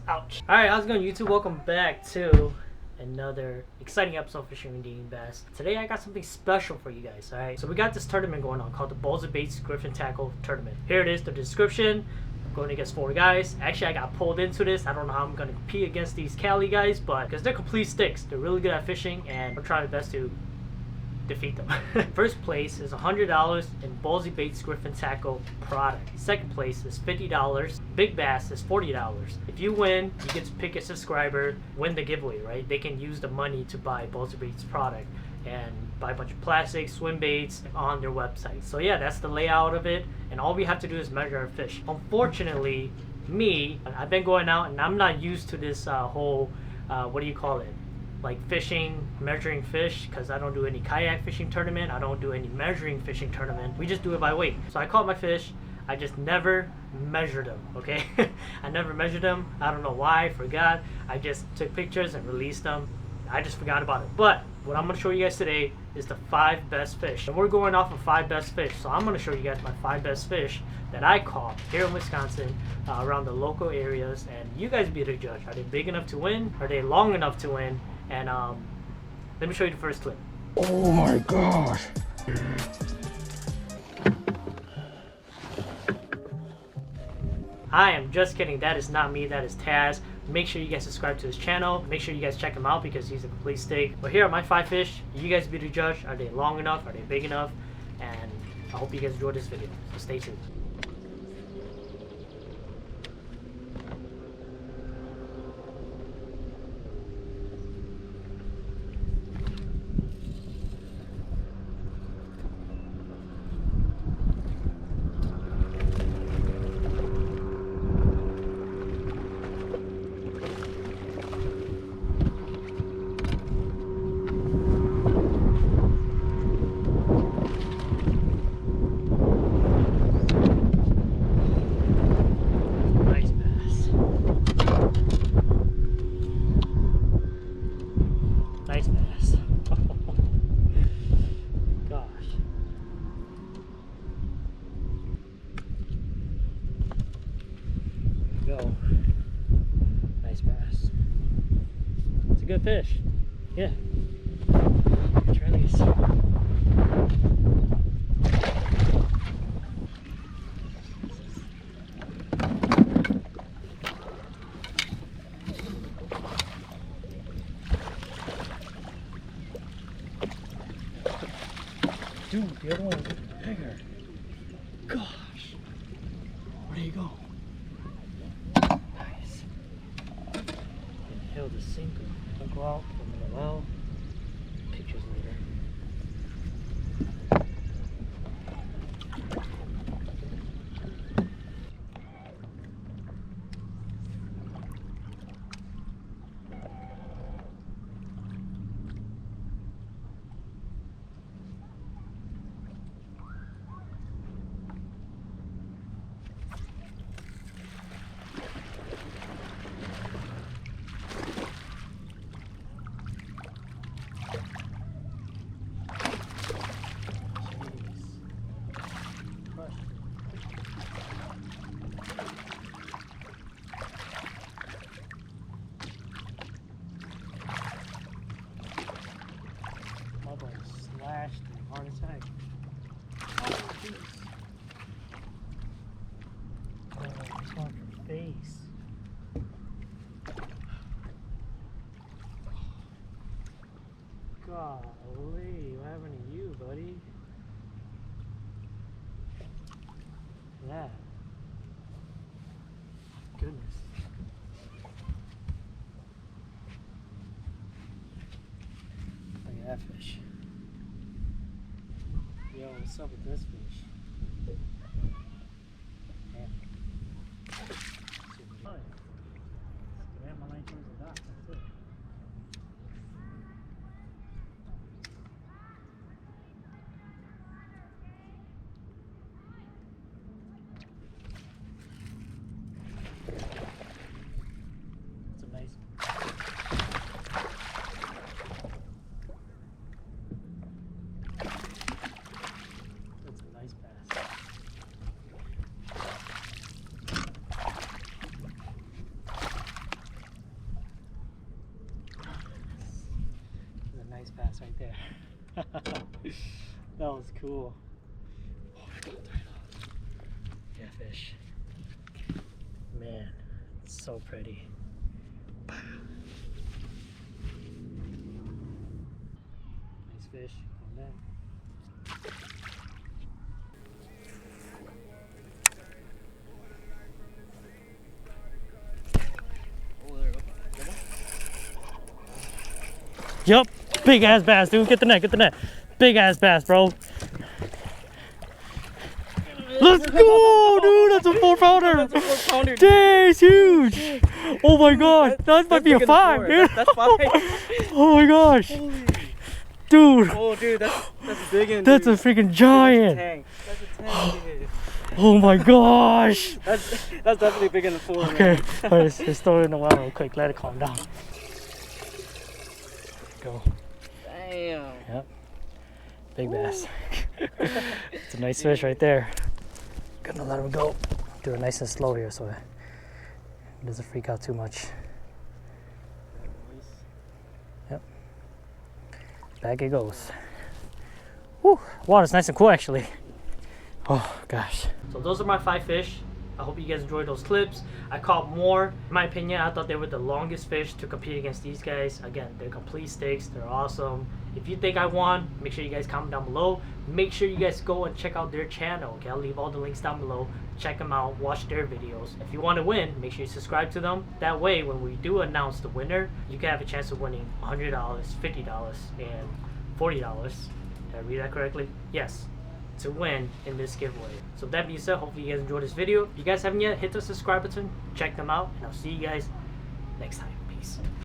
Ouch. Alright, how's it going, YouTube? Welcome back to another exciting episode of Fishing with DYangBass. Today I got something special for you guys, alright? So we got this tournament going on called the Ballzy Bait Griffin Tackle Tournament. Here it is, the description. I'm going against 4 guys. Actually, I got pulled into this. I don't know how I'm going to compete against these Cali guys, but because they're complete sticks. They're really good at fishing, and I'm trying my best to defeat them. First place is $100 in Ballzy Bait's Griffin Tackle product. Second place is $50. Big Bass is $40. If you win, you get to pick a subscriber, win the giveaway, right? They can use the money to buy Ballzy Bait's product and buy a bunch of plastics, swim baits on their website. So yeah, that's the layout of it, and all we have to do is measure our fish. Unfortunately, I've been going out and I'm not used to this whole, what do you call it? Like fishing, measuring fish, because I don't do any kayak fishing tournament. I don't do any measuring fishing tournament. We just do it by weight. So I caught my fish. I just never measured them, okay? I never measured them. I don't know why. I forgot. I just took pictures and released them. I just forgot about it. But what I'm going to show you guys today is the 5 best fish. And we're going off of 5 best fish. So I'm going to show you guys my 5 best fish that I caught here in Wisconsin, around the local areas. And you guys be the judge. Are they big enough to win? Are they long enough to win? And let me show you the first clip. Oh my gosh. I am just kidding. That is not me. That is Taz. Make sure you guys subscribe to his channel. Make sure you guys check him out because he's a complete steak. But here are my 5 fish. You guys be the judge. Are they long enough? Are they big enough? And I hope you guys enjoyed this video. So stay tuned. Nice bass. Gosh. There we go. Nice bass. It's a good fish. Yeah. Let's release. Dude, the other one's bigger. Gosh. Where do you go? Nice. Inhale the sinker. Don't go out, put them in the well. Pictures later. Slashed and hard as heck. Oh, jeez. Oh, it's on your face. Golly, what happened to you, buddy? Yeah. Goodness. Look at that fish. Yo, what's up with this fish? Man. It's amazing. That's a nice bass. That was cool. Oh my God. Yeah, fish. Man, it's so pretty. Nice fish. Calm down. Yup, big ass bass, dude. Get the net, get the net. Big ass bass, bro. Let's go, dude. That's a 4-pounder. That's a 4-pounder. Dang, it's huge. Oh my god, that might be a 5, dude. That's 5. Oh my gosh, dude. Oh, dude, that's big. That's a freaking giant. That's a tank, dude. Oh my gosh. That's definitely bigger than 4. Okay, Man. let's throw it in the water real quick. Let it calm down. Go. Damn. Yep. Big bass. It's a nice fish right there. Gonna let him go. Do it nice and slow here so it doesn't freak out too much. Yep. Back it goes. Whew. Water's nice and cool actually. Oh gosh. So those are my 5 fish. I hope you guys enjoyed those clips. I caught more. In my opinion, I thought they were the longest fish to compete against these guys. Again, they're complete sticks. They're awesome. If you think I won, make sure you guys comment down below. Make sure you guys go and check out their channel. Okay, I'll leave all the links down below. Check them out. Watch their videos. If you want to win, make sure you subscribe to them. That way, when we do announce the winner, you can have a chance of winning $100, $50, and $40. Did I read that correctly? Yes. To win in this giveaway. So that being said, hopefully you guys enjoyed this video. If you guys haven't yet, hit the subscribe button, check them out, and I'll see you guys next time. Peace.